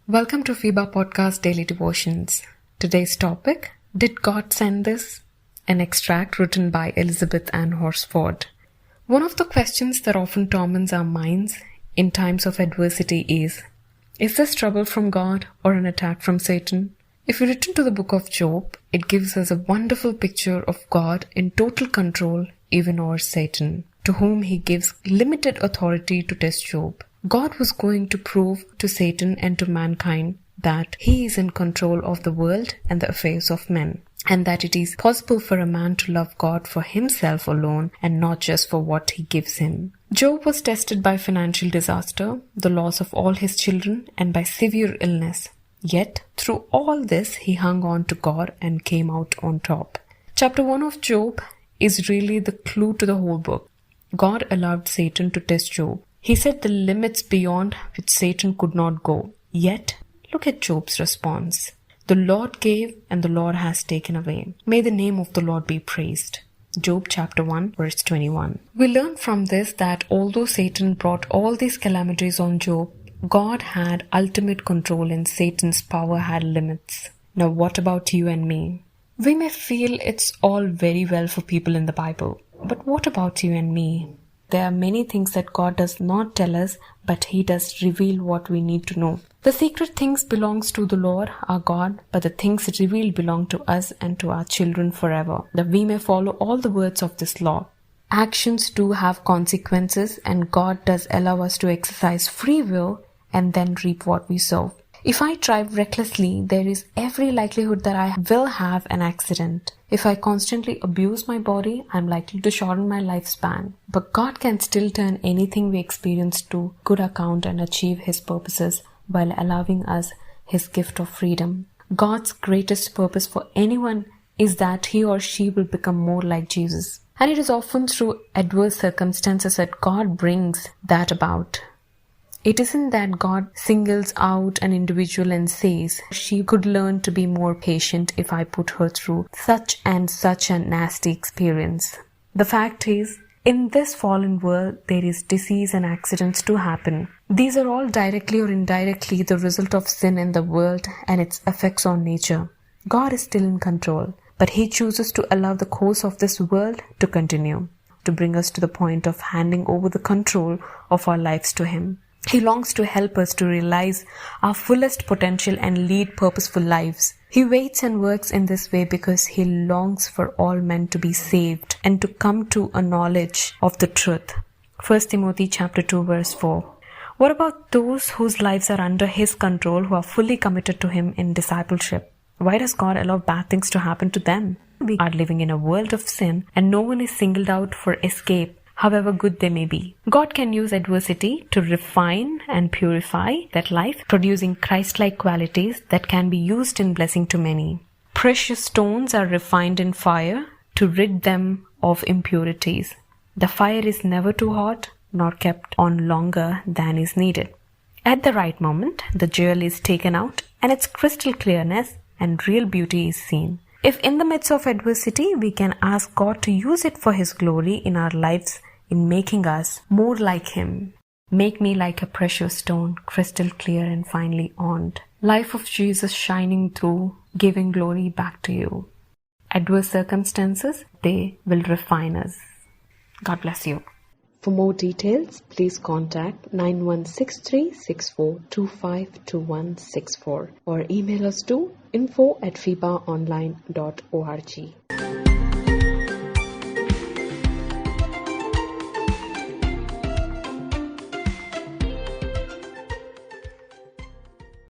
Welcome to FIBA Podcast Daily Devotions. Today's topic, Did God Send This? An extract written by Elizabeth Ann Horsford. One of the questions that often torments our minds in times of adversity is this trouble from God or an attack from Satan? If we return to the book of Job, it gives us a wonderful picture of God in total control even over Satan, to whom he gives limited authority to test Job. God was going to prove to Satan and to mankind that he is in control of the world and the affairs of men, and that it is possible for a man to love God for himself alone and not just for what he gives him. Job was tested by financial disaster, the loss of all his children, and by severe illness. Yet, through all this, he hung on to God and came out on top. Chapter 1 of Job is really the clue to the whole book. God allowed Satan to test Job. He set the limits beyond which Satan could not go. Yet, look at Job's response. The Lord gave and the Lord has taken away. May the name of the Lord be praised. Job chapter 1 verse 21. We learn from this that although Satan brought all these calamities on Job, God had ultimate control and Satan's power had limits. Now what about you and me? We may feel it's all very well for people in the Bible, but what about you and me? There are many things that God does not tell us, but He does reveal what we need to know. The secret things belongs to the Lord, our God, but the things revealed belong to us and to our children forever, that we may follow all the words of this law. Actions do have consequences, and God does allow us to exercise free will and then reap what we sow. If I drive recklessly, there is every likelihood that I will have an accident. If I constantly abuse my body, I'm likely to shorten my lifespan. But God can still turn anything we experience to good account and achieve His purposes while allowing us His gift of freedom. God's greatest purpose for anyone is that he or she will become more like Jesus. And it is often through adverse circumstances that God brings that about. It isn't that God singles out an individual and says, she could learn to be more patient if I put her through such and such a nasty experience. The fact is, in this fallen world, there is disease and accidents to happen. These are all directly or indirectly the result of sin in the world and its effects on nature. God is still in control, but He chooses to allow the course of this world to continue, to bring us to the point of handing over the control of our lives to Him. He longs to help us to realize our fullest potential and lead purposeful lives. He waits and works in this way because He longs for all men to be saved and to come to a knowledge of the truth. 1 Timothy chapter 2 verse 4. What about those whose lives are under His control, who are fully committed to Him in discipleship? Why does God allow bad things to happen to them? We are living in a world of sin and no one is singled out for escape, however good they may be. God can use adversity to refine and purify that life, producing Christ-like qualities that can be used in blessing to many. Precious stones are refined in fire to rid them of impurities. The fire is never too hot nor kept on longer than is needed. At the right moment, the jewel is taken out and its crystal clearness and real beauty is seen. If in the midst of adversity, we can ask God to use it for His glory in our lives in making us more like Him. Make me like a precious stone, crystal clear and finely honed. Life of Jesus shining through, giving glory back to you. Adverse circumstances, they will refine us. God bless you. For more details, please contact 916364252164 or email us to info@fibaonline.org.